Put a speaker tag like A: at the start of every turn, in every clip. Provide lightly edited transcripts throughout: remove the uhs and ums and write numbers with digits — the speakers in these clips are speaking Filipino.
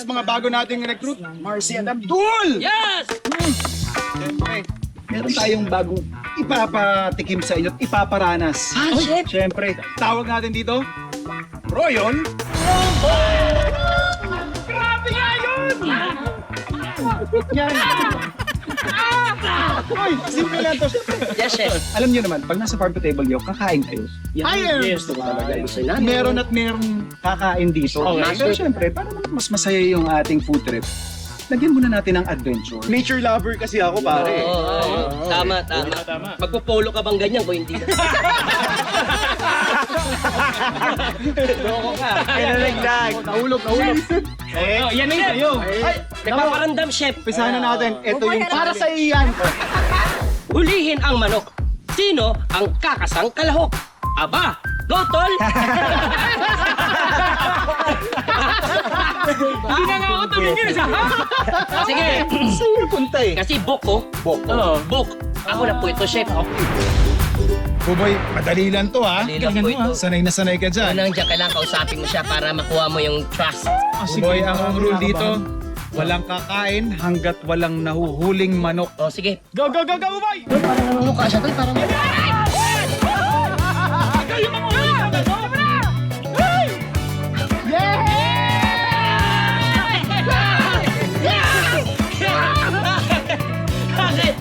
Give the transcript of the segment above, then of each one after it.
A: Yes, mga bago nating recruit, Marcy at Abdul!
B: Yes!
A: Siyempre, meron tayong bagong ipapatikim sa inyo at ipaparanas.
B: Ah, chef!
A: Siyempre, tawag natin dito, Royal.
B: Grabe nga yun!
A: Yan. Hoy, simple lang to. Siyempre,
B: Yes, chef.
A: alam niyo naman, pag nasa farm to table niyo, kakain kayo.
B: Yes, ito talaga gusto namin.
A: Meron at meron kakain dito.
B: Okay.
A: Pero siyempre, para naman mas masaya yung ating food trip, lagyan muna natin ng adventure.
C: Nature lover kasi ako, pare.
B: Oo. Tama. Magpo-polo ka bang ganyan kung hindi na? Loko ka.
C: Nagdag.
A: Nahulog.
B: Yan na sa'yo. Ay, nagpaparandam, chef.
A: Umpisahan na natin. Ito yung para sa iyan.
B: Hulihin ang manok. Sino ang kakasang kalahok? Aba, go, tol! Hindi na nga ako tumingin sa Sige,
A: Saan punta eh?
B: kasi book ko.
A: Book.
B: Book. Ako na po ito, chef.
A: Buboy, madali lang to ha.
B: Madali lang po ito.
A: Sanay na sanay ka dyan.
B: Unang dyan, kailangan kausapin mo siya para makuha mo yung trust.
A: Buboy, ang rule dito, walang kakain hanggat walang nahuhuling manok.
B: O, sige.
A: Go, Buboy!
B: Parang namumukha siya, tol. Parang... Bakit?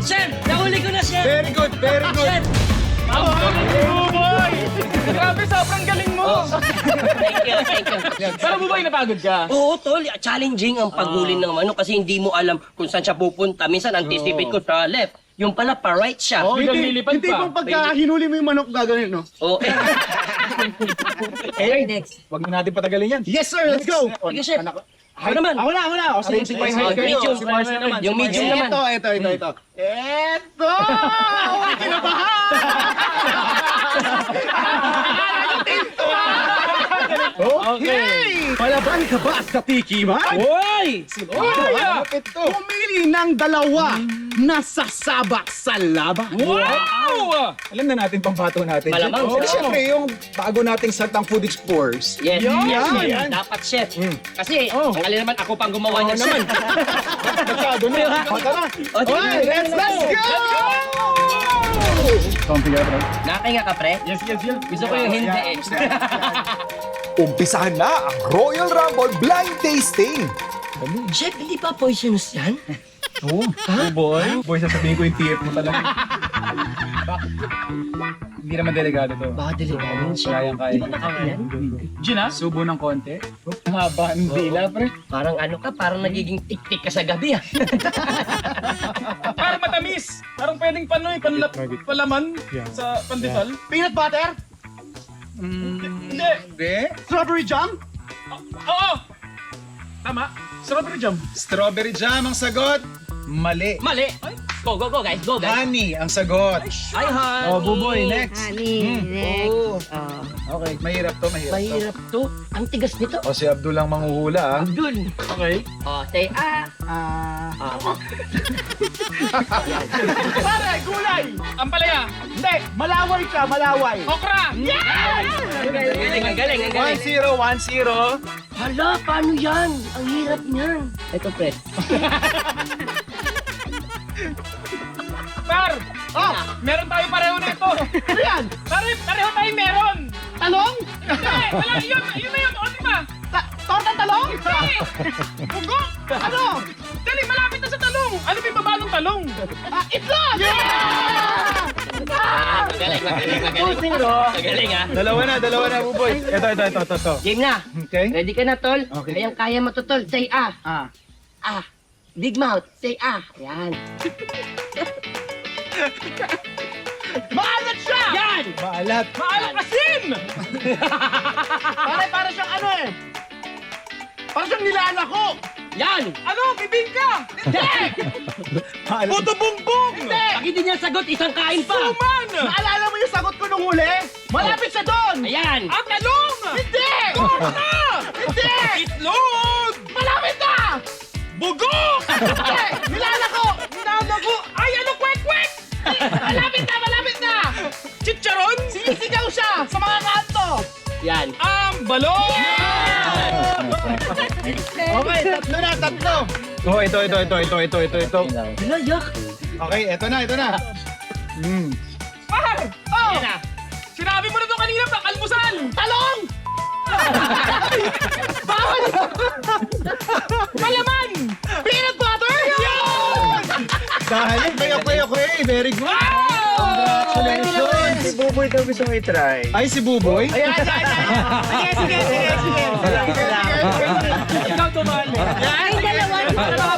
B: Chef! Nahuli ko na, chef!
A: Very good.
B: Chef!
D: Grabe, sobrang galing mo!
B: Thank you.
D: Pero Buboy, napagod ka?
B: Oo, tol. Challenging ang paghuli ng manok kasi hindi mo alam kung saan siya pupunta. Minsan, anticipate ko sa left. Yung pala, pa-right siya.
D: Oo, lilipad
C: Hindi
D: pa.
C: pang pagka hinuli mo yung manok gagawin, no?
B: Oo. Next.
A: Wag na natin patagalin yan.
C: Yes, sir. Let's go.
B: Sige, chef. Ako naman.
C: Ako na. O, sige, sige.
B: Oh, medium.
A: Si Marcy naman.
B: Yung medium naman.
C: Ito. Ito! Okay! Palaban ka ba sa tikiman?
D: Hoy!
C: Pumili ng dalawa na sasabak sa laban.
D: Wow!
A: Alam na natin pambato natin.
B: Malamang,
A: Oh,
B: chef.
A: siyempre, yung bago nating Santang Food Explorers.
B: Yes.
A: Yan.
B: Dapat, chef. Kasi, ang alin naman, ako pang gumawa niyan, chef.
A: Masyado na. Tara.
B: O, sige.
C: Let's go!
A: Comfy ka, bro.
B: Nakahinga ka, pre?
D: Yes.
B: Gusto ko yung hindi eh.
E: Umpisahan na ang Royal Rumble Blind Tasting!
B: Chef, hindi pa poisonous yan?
A: Oo. Boy, sasabihin ko yung TF mo talaga. Hindi naman delikado to.
B: Baka delikado yun, chef.
A: Kaya.
B: Di ba makakilan?
D: Gina?
A: Subo ng konti. Haba ang dila, pre.
B: Parang ano ka, parang nagiging tik-tik ka sa gabi ah.
D: Parang matamis! Parang pwedeng palaman sa pandesal.
C: Peanut butter?
D: Hindi!
A: Hindi.
C: Strawberry jam?
D: Oo! Tama. Strawberry jam.
A: Strawberry jam ang sagot. Mali.
B: Mali! Go, guys, go, guys.
A: Honey ang sagot.
B: Ay, honey.
A: Oh, Buboy, next.
B: Oh,
A: Okay, mahirap to.
B: mahirap to. Ang tigas nito.
A: O si Abdul ang manghuhula, ah.
B: Dun.
D: Okay.
B: Oh, say
C: Pare, gulay!
D: Ang palaya.
C: Hindi, malaway ka, malaway.
D: Okra.
B: Ang galing.
A: 1-0, 1-0.
B: Hala, paano yan? Ang hirap niyan. Ito, pre.
D: Par!
C: Oh,
D: Meron tayo pareho na ito.
C: ano yan?
D: Pareho tayo meron.
C: Talong?
D: Hindi! Wala, yun na yun. O, di ba?
C: Tortang talong?
D: Hindi! Bugo!
C: Ano?
D: Dali, malapit na sa talong. Ano ba yung babalong talong?
C: Itlog!
B: Magaling ah.
A: Dalawa na, Buboy. Ito.
B: Game na.
A: Okay.
B: Ready ka na, tol?
A: Okay.
B: Kaya mo to, tol. Say
A: Ah.
B: Big mouth. Say Yan.
C: Maalat siya!
B: Yan!
A: Maalat.
D: Maalang asin!
C: Pare, para siyang ano eh. Para siyang nilalako.
B: Yan!
D: Ano? Bibingka!
A: Maalat.
D: Puto bongbong!
C: Hindi!
B: Pag hindi niya sagot, isang kain pa.
D: Suman!
C: Naalala mo yung sagot ko nung huli? Malapit siya doon!
B: Ayan!
D: Ang talong!
C: Hindi!
D: Okra!
C: Hindi!
D: Itlog!
C: Malapit na!
D: Bugok!
C: Hindi! Nilalako!
D: Nalago! Ay, ano? Kwek-kwek!
C: Malapit na!
D: Chicharon?
C: Sinisigaw siya sa mga kanto!
B: Yan!
D: Balon!
C: Okay, tatlo na, tatlo.
A: Oh, ito.
B: Yak.
A: Okay, ito na.
D: Par! Oh! Sinabi mo na to kanina pa, almusal! Talong! Malaman! Peanut butter! Yun!
A: Dahil, okay. Very good. Congratulations.
C: Si Buboy daw gusto mo i-try.
A: Ay, si Buboy?
C: Ayan. Sige.
D: Ikaw tumali.
F: Ay, dalawa.